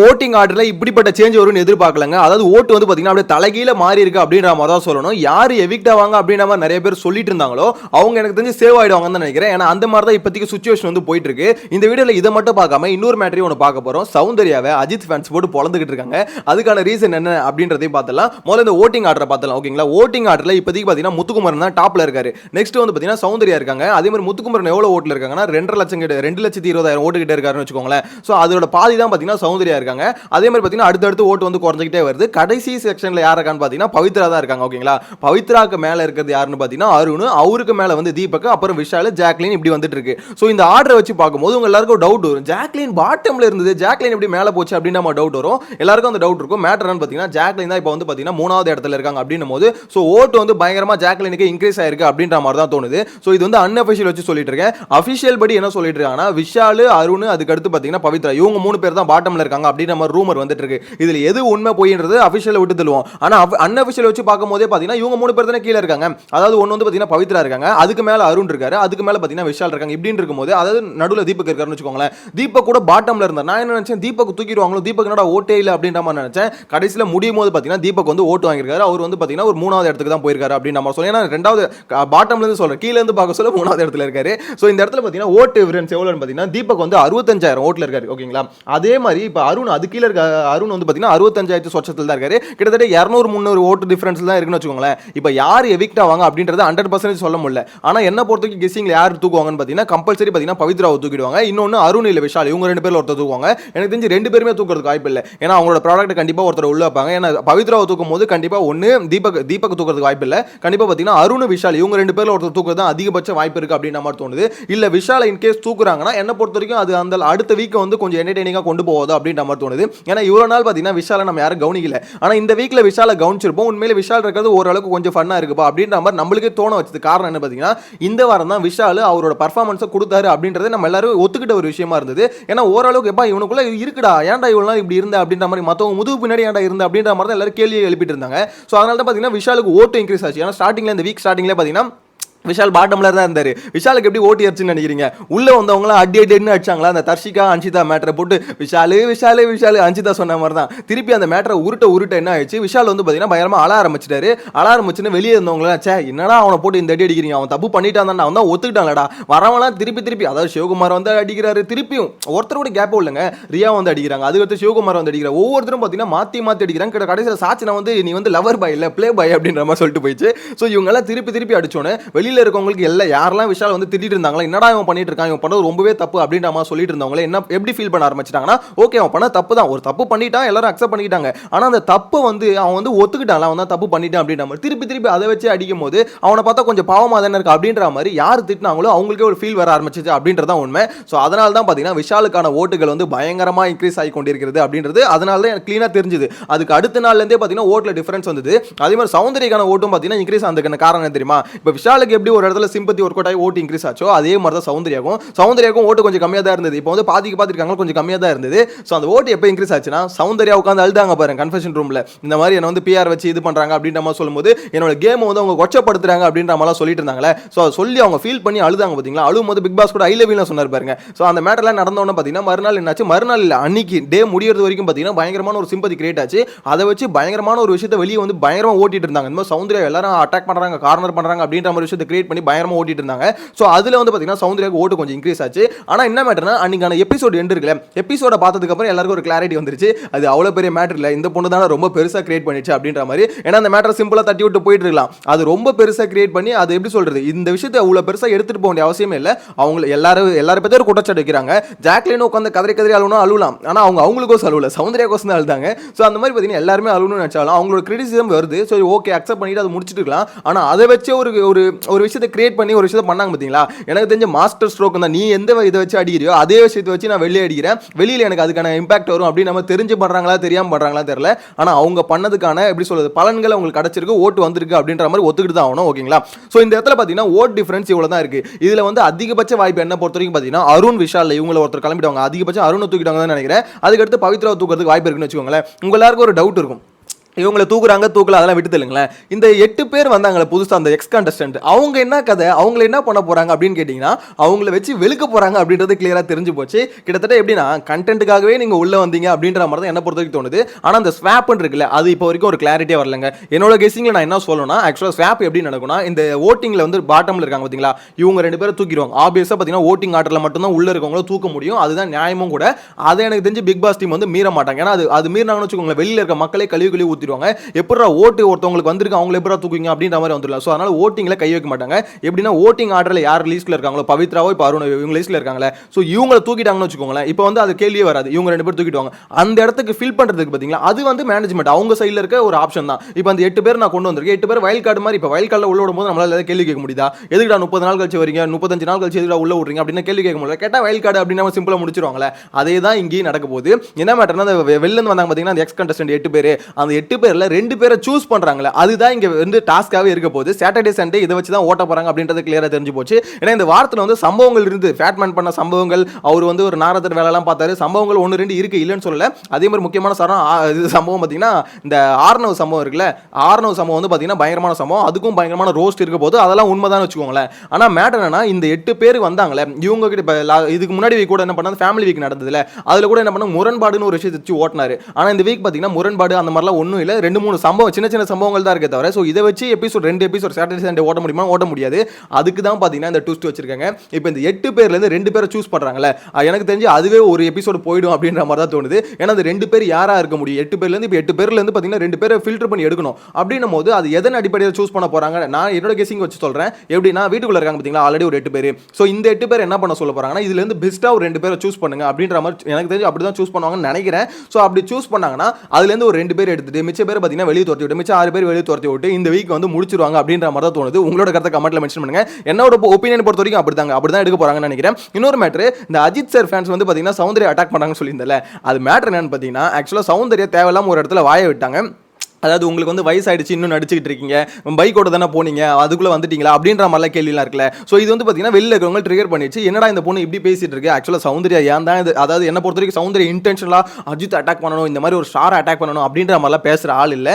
Voting ஆர்டர்ல இப்படிப்பட்ட change வரும்னு எதிர்பார்க்கலங்க. அதாவது ஓட்டு வந்து பாத்தீங்கன்னா அப்படியே தலைகீழ மாறி இருக்கு அப்படின்ற மாதிரி தான் சொல்லணும். யாரு எவிக்ட் ஆவாங்க அப்படின்ற மாதிரி நிறைய பேர் சொல்லிட்டு இருந்தாங்களோ அவங்க எனக்கு தெரிஞ்சு சேவ் ஆயிடுவாங்கன்னு நினைக்கிறேன். ஏன்னா அந்த மாதிரி தான் இப்போதைக்கு சுச்சுவேஷன் வந்து போயிட்டு இருக்கு. இந்த வீடியோல இதை மட்டும் பார்க்காம இன்னொரு மேட்டரையும் ஒன்று பார்க்க போறோம். சௌந்தர்யாவை அஜித் ஃபேன்ஸ் போட்டு பொழந்துகிட்டு இருக்காங்க. அதுக்கான ரீசன் என்ன அப்படின்றதையும் பார்த்தலாம். முதல்ல இந்த ஓட்டிங் ஆர்டரை பார்த்தலாம். ஓகேங்களா, ஓட்டிங் ஆர்டர்ல இப்போதைக்கு பாத்தீங்கன்னா முத்துக்குமரன் தான் டாப்ல இருக்காரு. நெக்ஸ்ட் வந்து பாத்தீங்கன்னா சௌந்தர்யா இருக்காங்க. அதே மாதிரி முத்துக்குமரன் எவ்வளவு ஓட்டுல இருக்காங்கன்னா 2,20,000 ஓட்டு கிட்ட இருக்காருன்னு வச்சுக்கோங்களேன். சோ அதோட பாதி தான் பாத்தீங்கன்னா சௌந்தர்யா இருக்காங்க. அதே மாதிரி பாத்தீங்கன்னா அடுத்தடுத்து ஓட்டு வந்து குறைஞ்சிட்டே வருது. கடைசி செக்ஷன்ல யார் இருக்கான்னு பாத்தீங்கன்னா பவித்ரா தான் இருக்காங்க. ஓகேங்களா, பவித்ராக்கு மேல இருக்கிறது யாருன்னு பாத்தீங்கன்னா அருண், அவருக்கு மேல வந்து தீபக், அப்புறம் விஷால், ஜாக்லின் இப்படி வந்துட்டு இருக்கு. சோ இந்த ஆர்டரை வச்சு பார்க்கும்போது உங்க எல்லாருக்கும் டவுட் வரும். ஜாக்லின் பாட்டம்ல இருந்தது, ஜாக்லின் எப்படி மேல போச்சு அப்படின்னு நம்ம டவுட் வரும். எல்லாருக்கும் அந்த டவுட் இருக்கும். மேட்டர் என்னன்னு பாத்தீங்கன்னா ஜாக்லின் தான் இப்போ வந்து பாத்தீங்கன்னா 3வது இடத்துல இருக்காங்க அப்படின்னும் போது சோ ஓட்டு வந்து பயங்கரமா ஜாக்லினுக்கு இன்க்ரீஸ் ஆயிருக்கு அப்படின்ற மாதிரி தான் தோணுது. சோ இது வந்து அன்அஃபிஷியல் வச்சு சொல்லிட்டு இருக்கேன். அஃபிஷியல் படி என்ன சொல்லிட்டு இருக்காங்கன்னா விஷால், அருண், அதுக்கு அடுத்து பாத்தீங்கன்னா பவித்ரா, இவங்க 3 பேர் தான் பாட்டம்ல இருக்காங்க அப்படின்ற மாதிரி ரூமர் வந்துட்டு இருக்கு. இதுல எது உண்மை போயின்றது அபிஷியல் விட்டு தள்ளுவோம். ஆனா அன்அபிஷியல் வச்சு பார்க்கும்போதே பாத்தீங்கன்னா இவங்க 3 பேர் தானே கீழ இருக்காங்க. அதாவது ஒன்னு வந்து பாத்தீங்கன்னா பவித்ரா இருக்காங்க, அதுக்கு மேல அருண் இருக்காரு, அதுக்கு மேல பாத்தீங்கன்னா விஷால் இருக்காங்க. இப்படின்னு இருக்கும்போது அதாவது நடுவுல தீபக் இருக்காருன்னு வச்சுக்கோங்களேன். தீபக் கூட பாட்டம்ல இருந்தார். நான் என்ன நினைச்சேன், தீபக் தூக்கிடுவாங்களோ, தீபக் என்னடா ஓட்டே இல்ல அப்படின்ற மாதிரி நினைச்சேன். கடைசியில முடியும் போது பாத்தீங்கன்னா தீபக் வந்து ஓட்டு வாங்கியிருக்காரு. அவர் வந்து பாத்தீங்கன்னா ஒரு 3வது இடத்துக்கு தான் போயிருக்காரு அப்படின்னு நம்ம சொல்லலாம். ஏன்னா 2வது பாட்டம்ல இருந்து சொல்றேன், கீழ இருந்து பார்க்க சொல்ல 3வது இடத்துல இருக்காரு. சோ இந்த இடத்துல பாத்தீங்கன்னா ஓட்டு டிஃபரன்ஸ் எவ்வளவுன்னு பாத்தீங்கன்னா தீபக் வந்து 65,000 ஓட்டுல இருக்காரு. ஓகேங்களா, அதே மாதிரி இப்ப அருண் அது கீழ இருக்க அருண் வந்து பாத்தீங்கன்னா 65,000 சொச்சத்தில் தான் இருக்காரு. கிட்டத்தட்ட 200-300 ஓட்டு டிஃபரன்ஸ் தான் இருக்குன்னு வச்சுக்கோங்களேன். இப்போ யார் எவிக்ட் ஆவாங்க அப்படின்றது 100% சொல்ல முடியல. ஆனா என்ன பொறுத்தவரைக்கும் கெஸ்ஸிங்ல யார் தூக்குவாங்கன்னு பாத்தீங்கன்னா கம்பல்சரி பாத்தீங்கன்னா பவித்ராவை தூக்கிடுவாங்க. இன்னொன்னு அருண் இல்ல விஷால், இவங்க 2 பேர்ல ஒருத்தர் தூக்குவாங்க. எனக்கு தெரிஞ்சு 2 பேருமே தூக்குறதுக்கு வாய்ப்பு இல்லை. ஏன்னா அவங்களோட ப்ராடக்ட் கண்டிப்பா ஒருத்தர் உள்ள வைப்பாங்க. ஏன்னா பவித்ராவை தூக்கும் போது கண்டிப்பா ஒன்னு தீபக் தூக்குறதுக்கு வாய்ப்பு இல்லை. கண்டிப்பா பாத்தீங்கன்னா அருண், விஷால் இவங்க 2 பேர்ல ஒருத்தர் தூக்குறது தான் அதிகபட்ச வாய்ப்பு இருக்கு அப்படின்னு மாதிரி தோணுது. இல்ல விஷால் இன் கேஸ் தூக்குறாங்கன்னா என்ன பொறுத்த வரைக்கும் அது அந்த அடுத்த வீக் வந்து கொஞ்சம் என்டர்டெய்னிங்கா கொண்டு போகுது அப்படின்ற மாதிரி தோணுது. ஏன்னா இவ்வளவு நாள் பாத்தீங்கன்னா விஷால நம்ம யாரும் கவனிக்கல. ஆனா இந்த வீக்ல விஷால கவனிச்சிருப்போம். உண்மையிலே விஷால் இருக்கிறது ஓரளவுக்கு கொஞ்சம் ஃபன்னா இருக்குப்பா அப்படின்ற மாதிரி நம்மளுக்கே தோண வச்சது. காரணம் என்ன பாத்தீங்கன்னா இந்த வாரம் தான் விஷால் அவரோட பர்ஃபார்மன்ஸை கொடுத்தாரு அப்படின்றது நம்ம எல்லாரும் ஒத்துக்கிட்ட ஒரு விஷயமா இருந்தது. ஏன்னா ஓரளவுக்கு எப்பா இவனுக்குள்ள இருக்குடா, ஏன்டா இவ்வளவு நாள் இப்படி இருந்த அப்படின்ற மாதிரி, மத்தவங்க முதுகு பின்னாடி ஏன்டா இருந்த அப்படின்ற மாதிரி தான் எல்லாரும் கேள்வி எழுப்பிட்டு இருந்தாங்க. சோ அதனால தான் பாத்தீங்கன்னா விஷாலுக்கு ஓட்டு இன்க்ரீஸ் ஆச்சு. ஏன்னா ஸ்டார்டிங்ல இந்த வீக் ஸ்டார்டிங்ல பாத்தீங்கன்னா விஷால் பாட்டம்ல தான் இருந்தாரு. விஷாலுக்கு எப்படி ஓட்டி அடிச்சுன்னு நினைக்கிறீங்க? உள்ள வந்தவங்களாம் அடின்னு அடிச்சாங்களா? அந்த தர்ஷிகா அன்ஷிதா மேட்டரை போட்டு விஷாலு அன்ஷிதா சொன்ன மாதிரி தான் திருப்பி அந்த மேட்டரை உருட்ட என்ன ஆயிடுச்சு, விஷால் வந்து பாத்தீங்கன்னா பயங்கரமா அழ ஆரம்பிச்சிட்டாரு. அழ ஆரம்பிச்சுன்னு வெளியே இருந்தவங்களாம் சே என்னடா அவனை போட்டு இந்த அடி அடிக்கிறீங்க, அவன் தப்பு பண்ணிட்டான் தான், அவன் தான் ஒத்துக்கிட்டான்லடா, வரவங்களாம் திருப்பி அதாவது சிவகுமார் வந்து அடிக்கிறாரு, திருப்பியும் ஒருத்தரோட கேப் இல்லைங்க, ரியா வந்து அடிக்கிறாங்க, அதுக்கு சிவகுமார் வந்து அடிக்கிறார். ஒவ்வொருத்தரும் பாத்தீங்கன்னா மாத்தி அடிக்கிறாங்க. கடைசியில் சாட்சி வந்து நீ வந்து லவர் பாய் இல்ல பிளே பாய் அப்படின்ற மாதிரி சொல்லிட்டு போயிடுச்சு. ஸோ இவங்க எல்லாம் திருப்பி அடிச்சோன்னு வெளியில இருக்கவங்களுக்கு எல்லாம் யாரெல்லாம் விஷால் வந்து திட்டிட்டு இருந்தாங்களா, என்னடா இவன் பண்ணிட்டு இருக்கான், இவன் பண்ணது ரொம்பவே தப்பு அப்படின்ற மாதிரி சொல்லிட்டு இருந்தவங்களே என்ன எப்படி ஃபீல் பண்ண ஆரம்பிச்சிட்டாங்கன்னா, ஓகே அவன் பண்ண தப்பு தான், ஒரு தப்பு பண்ணிட்டான், எல்லாரும் அக்செப்ட் பண்ணிட்டாங்க. ஆனா அந்த தப்பு வந்து அவன் வந்து ஒத்துக்கிட்டான், அவன் தான் தப்பு பண்ணிட்டான் அப்படின்ற மாதிரி திருப்பி அதை வச்சு அடிக்கும் போது அவனை பார்த்தா கொஞ்சம் பாவமா தானே இருக்கு அப்படின்ற மாதிரி யார் திட்டினாங்களோ அவங்களுக்கே ஒரு ஃபீல் வர ஆரம்பிச்சிச்சு அப்படின்றதான் உண்மை. ஸோ அதனால தான் பார்த்தீங்கன்னா விஷாலுக்கான ஓட்டுகள் வந்து பயங்கரமா இன்க்ரீஸ் ஆகி கொண்டிருக்கிறது அப்படின்றது அதனால தான் எனக்கு கிளீனா தெரிஞ்சுது. அதுக்கு அடுத்த நாள்ல இருந்தே பார்த்தீங்கன்னா ஓட்டுல டிஃபரன்ஸ் வந்தது. அதே மாதிரி சௌந்தர்யாக்கான ஓட்டும் பார்த்தீங்கன்னா இன்க்ரீஸ் ஆனதுக்கான காரணம் தெரியுமா? இப்போ விஷாலுக்கு எப்படி ஒரு இடத்துல சிம்பத்தி ஒர்க் அவுட் ஆகி ஓட்டு இன்க்ரீஸ் ஆச்சோ அதே மாதிரி தான் சௌந்தர்யாக்கும் ஓட்டு கொஞ்சம் கம்மியாக தான் இருந்தது. இப்போ வந்து பாதிக்கு பார்த்துருக்காங்க, கொஞ்சம் கம்மியாக தான் இருந்தது. ஸோ அந்த ஓட்டு எப்போ இன்க்ரீஸ் ஆச்சுன்னா சௌந்தர்யா உட்காந்து அழுதாங்க பாருங்க கன்ஃபெஷன் ரூம்ல, இந்த மாதிரி என்ன வந்து பிஆர் வச்சு இது பண்றாங்க அப்படின்ற மாதிரி சொல்லும்போது என்னோட கேம் வந்து அவங்க கொச்சப்படுத்துறாங்க அப்படின்ற மாதிரி சொல்லிட்டு இருந்தாங்களே. ஸோ சொல்லி அவங்க ஃபீல் பண்ணி அழுதாங்க பார்த்தீங்களா. அழும் போது பிக் பாஸ் கூட ஐ லவ் யூ சொன்னார் பாருங்க. ஸோ அந்த மேட்டர்லாம் நடந்தோன்னு பார்த்தீங்கன்னா மறுநாள் என்னாச்சு, மறுநாள் இல்லை அன்னைக்கு டே முடியறது வரைக்கும் பார்த்தீங்கன்னா பயங்கரமான ஒரு சிம்பதி கிரியேட் ஆச்சு. அதை வச்சு பயங்கரமான ஒரு விஷயத்தை வெளியே வந்து பயங்கரமாக ஓட்டிட்டு இருந்தாங்க. இந்த மாதிரி சௌந்தர்யா எல்லாரும் அட்டாக் பண்றாங்க, கார்னர் பண்றாங்க அப்படின்ற மாதிரி விஷயத்தை கிரியேட் பண்ணி பயங்கரமாக ஓட்டிட்டு இருந்தாங்க. ஸோ அதுல வந்து பாத்தீங்கன்னா சௌந்தர்யாக்கு ஓட்டு கொஞ்சம் இன்க்ரீஸ் ஆச்சு. ஆனா என்ன மேட்டர்னா அன்னைக்கான எபிசோட் எண்ட் இருக்குல்ல, எபிசோட பார்த்ததுக்கு அப்புறம் எல்லாருக்கும் ஒரு கிளாரிட்டி வந்துருச்சு, அது அவ்வளவு பெரிய மேட்டர் இல்ல, இந்த பொண்ணு தான ரொம்ப பெருசா கிரியேட் பண்ணிச்சு அப்படின்ற மாதிரி. ஏன்னா அந்த மேட்டர் சிம்பிளா தட்டி விட்டு போயிட்டு இருக்கலாம், அது ரொம்ப பெருசா கிரியேட் பண்ணி அது எப்படி சொல்றது, இந்த விஷயத்தை அவ்வளவு பெருசா எடுத்துட்டு போக வேண்டிய அவசியமே இல்ல. அவங்க எல்லாரும் பத்தி ஒரு குற்றச்சாட்டு வைக்கிறாங்க. ஜாக்லின் உட்காந்து கதறி அழுவலாம், ஆனா அவங்களுக்கும் அழுவல, சௌந்தர்யாக்கோசம் தான் அழுதாங்க. ஸோ அந்த மாதிரி பாத்தீங்கன்னா எல்லாருமே அழுவணும்னு நினைச்சாலும் அவங்களோட கிரிட்டிசிசம் வருது, சரி ஓகே அக்செப்ட் பண்ணிட்டு அதை முடிச்சிட்டு இருக்கலாம். ஆனா அதை வச்சு ஒரு விஷயத்தை கிரியேட் பண்ணி ஒரு விஷயத்தை பண்ணாங்க பாத்தீங்களா. எனக்கு தெரிஞ்ச மாஸ்டர் ஸ்ட்ரோக் தான், நீ எந்த இதை வச்சு அடிக்கிறியோ அதே விஷயத்தை வச்சு நான் வெளியே அடிக்கிறேன், வெளியில எனக்கு அதுக்கான இம்பாக்ட் வரும் அப்படின்னு நம்ம தெரிஞ்சு பண்றாங்களா தெரியாம பண்றாங்களா தெரியல. ஆனா அவங்க பண்ணதுக்கான எப்படி சொல்றது பலன்கள் அவங்களுக்கு கிடைச்சிருக்கு, ஓட்டு வந்திருக்கு அப்படின்ற மாதிரி ஒத்துக்கிட்டு தான் ஆகணும். ஓகேங்களா. சோ இந்த இடத்துல பாத்தீங்கன்னா ஓட் டிஃபரன்ஸ் இவ்வளவு தான் இருக்கு. இதுல வந்து அதிகபட்ச வாய்ப்பு என்ன பொறுத்த வரைக்கும் பாத்தீங்கன்னா அருண் விஷால் இவங்கள ஒருத்தர் கிளம்பிடுவாங்க, அதிகபட்சம் அருண் தூக்கிட்டாங்க தான் நினைக்கிறேன். அதுக்கடுத்து பவித்ரா தூக்கிறதுக்கு வாய்ப்பு இருக்குன்னு வச்சுக்கோங்களேன். உங்க எல்லாருக்கும் ஒரு டவுட் இருக்கும், இவங்களை தூக்குறாங்க தூக்கல அதெல்லாம் விட்டு தெலுங்களேன். இந்த 8 பேர் வந்தாங்களே புதுசா அந்த எக்ஸ் கண்டஸ்டன்ட் அவங்க என்ன கதை, அவங்கள என்ன பண்ண போறாங்க அப்படின்னு கேட்டீங்கன்னா அவங்கள வச்சு வெளுக்க போறாங்க அப்படின்றது கிளியரா தெரிஞ்சு போச்சு. கிட்டத்தட்ட எப்படின்னா கண்டென்ட்டுக்காகவே நீங்க உள்ள வந்தீங்க அப்படின்ற மாதிரி தான் என்ன பொறுத்த வரைக்கும் தோணுது. ஆனா அந்த ஸ்வாப் இருக்குல்ல அது இப்போ வரைக்கும் ஒரு கிளாரிட்டியா வரலங்க. என்னோட கெஸ்ஸிங்ல நான் என்ன சொல்லணும்னா ஆக்சுவலா ஸ்வாப் எப்படி நடக்கும்னா இந்த ஓட்டிங்ல வந்து பாட்டம்ல இருக்காங்க பாத்தீங்களா, இவங்க 2 பேரும் தூக்கிடுவாங்க. ஆப்வியஸா பாத்தீங்கன்னா ஓட்டிங் ஆர்டர்ல மட்டும் தான் உள்ள இருக்கவங்கள தூக்க முடியும். அதுதான் நியாயமும் கூட. அதை எனக்கு தெரிஞ்சு பிக் பாஸ் டீம் வந்து மீற மாட்டாங்க. ஏன்னா அது மீறினாங்கன்னு வச்சுக்கோங்களேன் வெளியில இருக்க மக்களே கழுவி ஊத்திடுவாங்க. எப்படா ஓட்டு ஒருத்தவங்களுக்கு வந்திருக்கு அவங்களை எப்படா தூக்குவீங்க அப்படின்ற மாதிரி வந்துடலாம். ஸோ அதனால ஓட்டிங்ல கை வைக்க மாட்டாங்க. எப்படின்னா ஓட்டிங் ஆர்டர்ல யார் லிஸ்ட்ல இருக்காங்களோ பவித்ராவோ இப்போ அருண் இவங்க லிஸ்ட்ல இருக்காங்களே, ஸோ இவங்களை தூக்கிட்டாங்கன்னு வச்சுக்கோங்களேன். இப்போ வந்து அது கேள்வியே வராது. இவங்க 2 பேர் தூக்கிடுவாங்க. அந்த இடத்துக்கு ஃபில் பண்றதுக்கு பாத்தீங்களா அது வந்து மேனேஜ்மெண்ட் அவங்க சைடுல இருக்க ஒரு ஆப்ஷன் தான். இப்போ அந்த 8 பேர் நான் கொண்டு வந்திருக்கேன். 8 பேர் வயல் கார்டு மாதிரி. இப்போ வயல் கார்டுல உள்ள விடும்போது நம்மளால ஏதாவது கேள்வி கேட்க முடியுதா? எதுக்குடா 30 நாள் கழிச்சு வரீங்க, 35 நாள் கழிச்சு எதுக்குடா உள்ள விடுறீங்க அப்படின்னு கேள்வி கேட்க முடியல. கேட்டா வயல் கார்டு அப்படின்னு சிம்பிளா முடிச்சிருவாங்களே. அதே தான் இங்கேயும் நடக்க போகுது. என்ன மேட்டர்னா அந்த வெளில இருந்து வந்தாங்க பாத்தீங்கன்னா அந்த எக்ஸ் கண்டஸ்டன்ட் 8 பேர், அந்த 8 பேர்ல 2 பேரை சூஸ் பண்றாங்களே அதுதான் இங்க வந்து டாஸ்காவே இருக்க போகுது. சாட்டர்டே சண்டே இதை வச்சு தான் ஓட்ட போறாங்க அப்படின்றது கிளியரா தெரிஞ்சு போச்சு. ஏன்னா இந்த வாரத்துல வந்து சம்பவங்கள் இருந்து ஃபேட்மேன் பண்ண சம்பவங்கள், அவர் வந்து ஒரு நாரதர் வேலை எல்லாம் பார்த்தாரு, சம்பவங்கள் 1 2 இருக்கு இல்லைன்னு சொல்லல. அதே மாதிரி முக்கியமான சம்பவம் பாத்தீங்கன்னா இந்த ஆர்னவ் சம்பவம் இருக்குல்ல, ஆர்னவ் சம்பவம் வந்து பாத்தீங்கன்னா பயங்கரமான சம்பவம். அதுக்கும் பயங்கரமான ரோஸ்ட் இருக்க போது அதெல்லாம் உண்மைதான் வச்சுக்கோங்களேன். ஆனா மேட்டர் என்னன்னா இந்த 8 பேர் வந்தாங்களே இவங்க கிட்ட இதுக்கு முன்னாடி வீக் கூட என்ன பண்ணாங்க ஃபேமிலி வீக் நடந்ததுல அதுல கூட என்ன பண்ண முரண்பாடுன்னு ஒரு விஷயத்தை வச்சு ஓட்டினாரு. ஆனா இந்த வீக் பாத்தீங்கன்னா முரண்பாடு அந்த மாதிரிலாம் ஒன்றும் இல்லை. 2 3 சம்பவம் சின்ன சின்ன சம்பவங்கள் தான் இருக்கே தவிர ஸோ இதை வச்சு எபிசோட் 2 எபிசோட் சாட்டர்டே சண்டே ஓட்ட முடியுமா? ஓட்ட முடியாது. அதுக்கு தான் பார்த்தீங்கன்னா இந்த ட்விஸ்ட் வச்சிருக்காங்க. இப்போ இந்த 8 பேர்லேருந்து 2 பேரை சூஸ் பண்ணுறாங்களே எனக்கு தெரிஞ்சு அதுவே ஒரு எபிசோட் போயிடும் அப்படின்ற மாதிரி தான் தோணுது. ஏன்னா அந்த 2 பேர் யாராக இருக்க முடியும்? 8 பேர்லேருந்து இப்போ 8 பேர்லேருந்து பார்த்தீங்கன்னா 2 பேரை ஃபில்டர் பண்ணி எடுக்கணும். அப்படின்னும் போது அது எதன் அடிப்படையில் சூஸ் பண்ண போகிறாங்க? நான் என்னோட கெஸிங் வச்சு சொல்கிறேன். எப்படின்னா வீட்டுக்குள்ள இருக்காங்க பார்த்தீங்களா ஆல்ரெடி ஒரு 8 பேர். ஸோ இந்த 8 பேர் என்ன பண்ண சொல்ல போகிறாங்கன்னா இதுலேருந்து பெஸ்ட்டாக ஒரு 2 பேரை சூஸ் பண்ணுங்க அப்படின்ற மாதிரி எனக்கு தெரிஞ்சு அப்படி தான் சூஸ் பண்ணுவாங்கன்னு நினைக்கிறேன். ஸோ அப்படி சூஸ் பண்ணாங்கன்னா அதுலேருந்து ஒரு 2 பேர் எடுத்துட்டு மிச்ச பேர் பார்த்தீங்கன்னா வெளியே துரத்தி விட்டு மிச்சம் 6 பேர் வெளியே துரத்தி விட்டு இந்த வீக் வந்து முடிச்சிருவாங்க அப்படின்ற மாதிரி தான் தோணுது. உங்களோட கருத்தை கமெண்ட்ல மென்ஷன் பண்ணுங்க. என்னோட ஒப்பீனியன் பொறுத்த வரைக்கும் அப்படிதான் எடுக்க போறாங்கன்னு நினைக்கிறேன். இன்னொரு மேட்டர் இந்த அஜித் சார் ஃபேன்ஸ் வந்து பார்த்தீங்கன்னா சௌந்தர்யா அட்டாக் பண்ணாங்கன்னு சொல்லியிருந்தல அது மேட்டர் என்னன்னு பார்த்தீங்கன்னா ஆக்சுவலாக சௌந்தர்யா தேவையில்லாம ஒரு இடத்துல வாய விட்டாங்க. அதாவது உங்களுக்கு வந்து வயசாயிடுச்சு இன்னும் நடிச்சுக்கிட்டு இருக்கீங்க பைக்கோட தானே போனீங்க அதுக்குள்ள வந்துட்டீங்களா அப்படின்ற மாதிரிலாம் கேள்விலாம் இருக்குல்ல. ஸோ இது வந்து பார்த்தீங்கன்னா வெளில இருக்கிறவங்க ட்ரிகர் பண்ணிச்சு. என்னடா இந்த பொண்ணு இப்படி பேசிட்டு இருக்கு? ஆக்சுவலாக சௌந்தர்யா ஏன் தான் இது அதாவது என்ன பொறுத்த வரைக்கும் சௌந்தர்யா இன்டென்ஷனலாக அஜித் அட்டாக் பண்ணணும் இந்த மாதிரி ஒரு ஸ்டார் அட்டாக் பண்ணணும் அப்படின்ற மாதிரிலாம் பேசுகிற ஆள் இல்லை.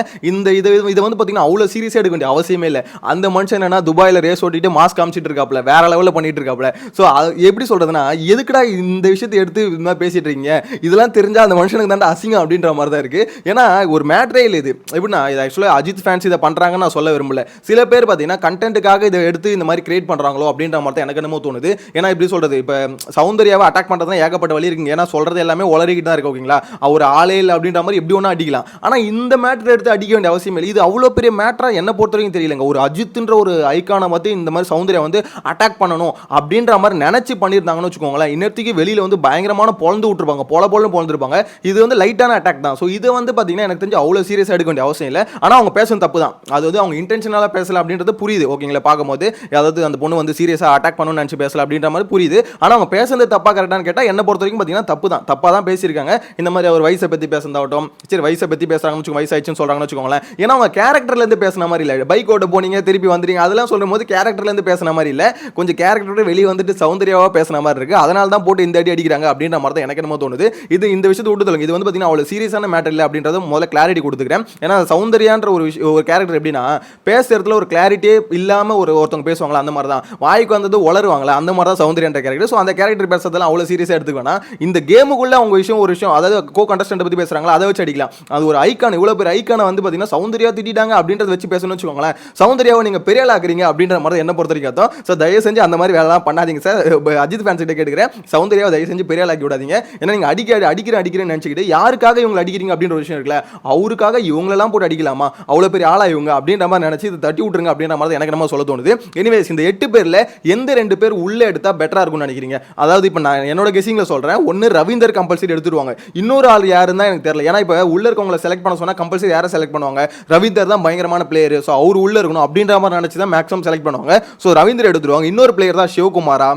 இதை வந்து பார்த்தீங்கன்னா அவ்வளோ சீரியஸாக எடுக்க வேண்டிய அவசியமே இல்லை. அந்த மனுஷன் என்னன்னா துபாயில் ரேஸ் ஓட்டிட்டு மாஸ்க் காமிச்சிட்டு இருக்காப்ல வேற லெவலில் பண்ணிட்டு இருக்காப்ல. ஸோ எப்படி சொல்றதுன்னா எதுக்குடா இந்த விஷயத்தை எடுத்து இது மாதிரி பேசிட்டு இருக்கீங்க? இதெல்லாம் தெரிஞ்சா அந்த மனுஷனுக்கு தான் அசிங்கம் அப்படின்ற மாதிரி தான் இருக்கு. ஏன்னா ஒரு மேட்டரே இல்லை இது. எப்படின்னா இது ஆக்சுவலாக அஜித் ஃபேன்ஸ் இதை பண்ணுறாங்கன்னு நான் சொல்ல விரும்பல. சில பேர் பார்த்தீங்கன்னா கண்டென்ட்டுக்காக இதை எடுத்து இந்த மாதிரி கிரியேட் பண்ணுறாங்களோ அப்படின்ற மாதிரி தான் எனக்கு என்னமோ தோணுது. ஏன்னா இப்படி சொல்றது இப்போ சௌந்தர்யாவை அட்டாக் பண்ணுறது தான் ஏகப்பட்ட வழி இருக்குங்க. ஏன்னா சொல்றது எல்லாமே உளறிக்கிட்டு தான் இருக்கு. ஓகேங்களா அவர் ஆளே இல்லை அப்படின்ற மாதிரி எப்படி ஒன்றா அடிக்கலாம். ஆனால் இந்த மேட்டரை எடுத்து அடிக்க வேண்டிய அவசியம் இல்லை. இது அவ்வளோ பெரிய மேட்டராக என்ன பொறுத்த வரைக்கும் தெரியலங்க. ஒரு அஜித்ன்ற ஒரு ஐக்கானை பார்த்து இந்த மாதிரி சௌந்தர்யா வந்து அட்டாக் பண்ணணும் அப்படின்ற மாதிரி நினைச்சு பண்ணியிருந்தாங்கன்னு வச்சுக்கோங்களேன். இன்னத்துக்கு வெளியில் வந்து பயங்கரமான பொழந்து விட்டுருப்பாங்க பொலன்னு பொழந்துருப்பாங்க. இது வந்து லைட்டான அட்டாக் தான். ஸோ இதை வந்து பார்த்தீங்கன்னா எனக்கு தெரிஞ்சு அவ்வளோ சீரியஸாக எடுக்க வேண்டிய அவசியம் இல்லை. ஆனால் அவங்க பேசும் தப்பு தான். அது வந்து அவங்க இன்டென்ஷனலாக பேசல அப்படின்றது புரியுது. ஓகேங்களா பார்க்கும்போது அதாவது அந்த பொண்ணு வந்து சீரியஸாக அட்டாக் பண்ணணும்னு நினச்சி பேசல அப்படின்ற மாதிரி புரியுது. ஆனால் அவங்க பேசுறது தப்பா கரெக்டானு கேட்டால் என்ன பொறுத்த வரைக்கும் பார்த்தீங்கன்னா தப்பு தான். தப்பாக தான் பேசியிருக்காங்க. இந்த மாதிரி அவர் வயசை பற்றி பேசுறதாகட்டும் சரி வயசை பற்றி பேசுறாங்கன்னு வச்சுக்கோங்க வயசாயிடுச்சுன்னு சொல்கிறாங்கன்னு வச்சுக்கோங்களேன். ஏன்னா அவங்க கேரக்டர்லேருந்து பேசின மாதிரி இல்லை. பைக் ஓட்ட போனீங்க திருப்பி வந்துறீங்க அதெல்லாம் சொல்லும் போது கேரக்டர்லேருந்து பேசின மாதிரி இல்லை. கொஞ்சம் கேரக்டரோட வெளியே வந்துட்டு சௌந்தர்யாவாக பேசின மாதிரி இருக்கு. அதனால தான் போட்டு இந்த அடி அடிக்கிறாங்க அப்படின்ற மாதிரி தான் எனக்கு என்னமோ தோணுது. இந்த விஷயத்தை விட்டு சொல்லுங்க. இது வந்து பார்த்தீங்கன்னா அவ்வளோ சீரியஸான மேட்டர் இல்லை அப்படின்றத முதல்ல கிளாரிட்டி கொடுத்துக்கிறேன். ஏன்னா சௌந்தர்யான்ற ஒரு கேரக்டர் எப்படின்னா பேசுறதுல ஒரு கிளாரிட்டியே இல்லாம ஒருத்தவங்க பேசுவாங்களா அந்த மாதிரி தான் வாய்க்கு வந்தது உளருவாங்களா அந்த மாதிரி தான் சௌந்தர்யன்ற கேரக்டர். ஸோ அந்த கேரக்டர் பேசுறதுலாம் அவ்வளோ சீரியஸாக எடுத்துக்கணும். இந்த கேமுக்குள்ள அவங்க ஒரு விஷயம் அதாவது கோ கண்டஸ்டன்ட் பத்தி பேசுறாங்களா அதை வச்சு அடிக்கலாம். அது ஒரு ஐக்கான் இவ்வளோ பேர் ஐக்கானை வந்து பார்த்தீங்கன்னா சௌந்தர்யா திட்டாங்க அப்படின்றத வச்சு பேசணும்னு வச்சுக்கோங்களேன். சௌந்தர்யாவை நீங்க பெரிய ஆக்குறீங்க அப்படின்ற மாதிரி என்ன பொறுத்த வரைக்கும். ஸோ தயவு செஞ்சு அந்த மாதிரி வேலைலாம் பண்ணாதீங்க சார். அஜித் ஃபேன்ஸ் கிட்ட கேட்கிறேன் சௌந்தர்யாவை தயவு செஞ்சு பெரிய ஆக்கி விடாதீங்க. ஏன்னா நீங்க அடிக்கிறேன்னு நினைச்சுக்கிட்டு யாருக்காக இவங்க அடிக்கிறீங்க அப்படின்ற ஒரு விஷயம் இருக்குல்ல அவருக்காக இவங்களெல்லாம் போட்டு அடிக்கலாமா அவ்வளோ பெரிய ஆளா இவங்க அப்படின்ற மாதிரி நினைச்சு இது தட்டி விட்டுருங்க அப்படின்ற மாதிரி எனக்கு நம்ம சொல்ல தோணுது. எனிவேஸ் இந்த 8 பேர்ல எந்த 2 பேர் உள்ள எடுத்தா பெட்டரா இருக்கும்னு நினைக்கிறீங்க? அதாவது இப்போ நான் என்னோட கெஸிங்ல சொல்றேன். ஒன்னு ரவீந்தர் கம்பல்சரி எடுத்துருவாங்க. இன்னொரு ஆள் யாருன்னு தான் எனக்கு தெரியல. ஏன்னா இப்போ உள்ள இருக்கவங்களை செலக்ட் பண்ண சொன்னா கம்பல்சரி யாரை செலக்ட் பண்ணுவாங்க? ரவீந்தர் தான் பயங்கரமான பிளேயர். ஸோ அவர் உள்ள இருக்கணும் அப்படின்ற மாதிரி நினைச்சு தான் மேக்ஸிமம் செலக்ட் பண்ணுவாங்க. ஸோ ரவீந்தர் எடுத்துருவாங்க. இன்னொரு பிளேயர் தான் சிவகுமாரா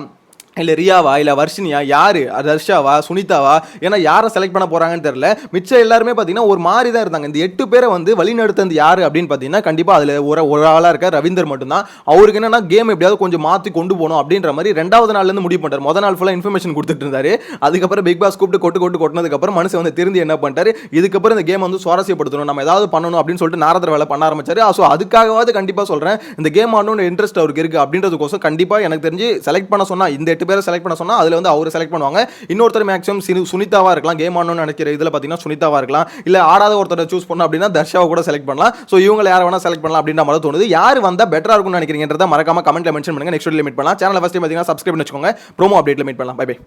இல்லை ரியாவா இல்லை வர்ஷினியா யாரு தர்ஷாவா சுனிதாவா, ஏன்னா யாரை செலக்ட் பண்ண போறாங்கன்னு தெரியல. மிச்சம் எல்லாருமே பார்த்தீங்கன்னா ஒரு மாதிரி தான் இருந்தாங்க. இந்த 8 பேரை வந்து வழிநடத்துறது யாரு அப்படின்னு பார்த்தீங்கன்னா கண்டிப்பாக அதில் ஒரு ஆளாக இருக்க ரவீந்தர் மட்டும்தான். அவருக்கு என்னன்னா கேம் எப்படியாவது கொஞ்சம் மாற்றி கொண்டு போகணும் அப்படின்ற மாதிரி 2வது நாள்லேருந்து முடிவு பண்ணிட்டார். முதல் நாள் ஃபுல்லாக இன்ஃபர்மேஷன் கொடுத்துட்டு இருந்தாரு. அதுக்கப்புறம் பிக் பாஸ் கூப்பிட்டு கொட்டினதுக்கப்புறம் மனுஷன் வந்து திருந்தி என்ன பண்ணிட்டாரு, இதுக்கப்புறம் இந்த கேம் வந்து சுவாரஸ்யப்படுத்தணும், நம்ம ஏதாவது பண்ணணும் அப்படின்னு சொல்லிட்டு நாரதர் வேலை பண்ண ஆரம்பிச்சாரு. ஸோ அதுக்காகவாது கண்டிப்பாக சொல்கிறேன், இந்த கேம் ஆடணும்னு இன்ட்ரெஸ்ட் அவருக்கு இருக்குது அப்படின்றதுக்கோசம் கண்டிப்பாக எனக்கு தெரிஞ்சு செலக்ட் பண்ண சொன்னா இந்த 8 பேரை செலக்ட் பண்ண சொன்னா அதுல வந்து அவர் செலக்ட் பண்ணுவாங்க. இன்னொருத்தர் மேக்ஸிமம் சுனிதாவா இருக்கலாம், கேம் ஆடணும்னு நினைக்கிற இதுல பாத்தீங்கன்னா சுனிதாவா இருக்கலாம், இல்ல ஆடாத ஒருத்தரை சூஸ் பண்ணணும் அப்படின்னா தர்ஷாவை கூட செலக்ட் பண்ணலாம். சோ இவங்க யாரை வேணா செலக்ட் பண்ணலாம் அப்படின்ற மாதிரி தோணுது. யார் வந்தா பெட்டரா இருக்கும்னு நினைக்கிறீங்கன்றத மறக்காம கமெண்ட்ல மென்ஷன் பண்ணுங்க. நெக்ஸ்ட் வீடியோல மீட் பண்ணலாம். சேனலை ஃபர்ஸ்ட் டைம் பாத்தீங்கன்னா சப்ஸ்கிரைப் பண்ணி வச்சுக்கோங்க. ப்ரோமோ அப்டேட்ல மீட் பண்ணலாம். Bye by.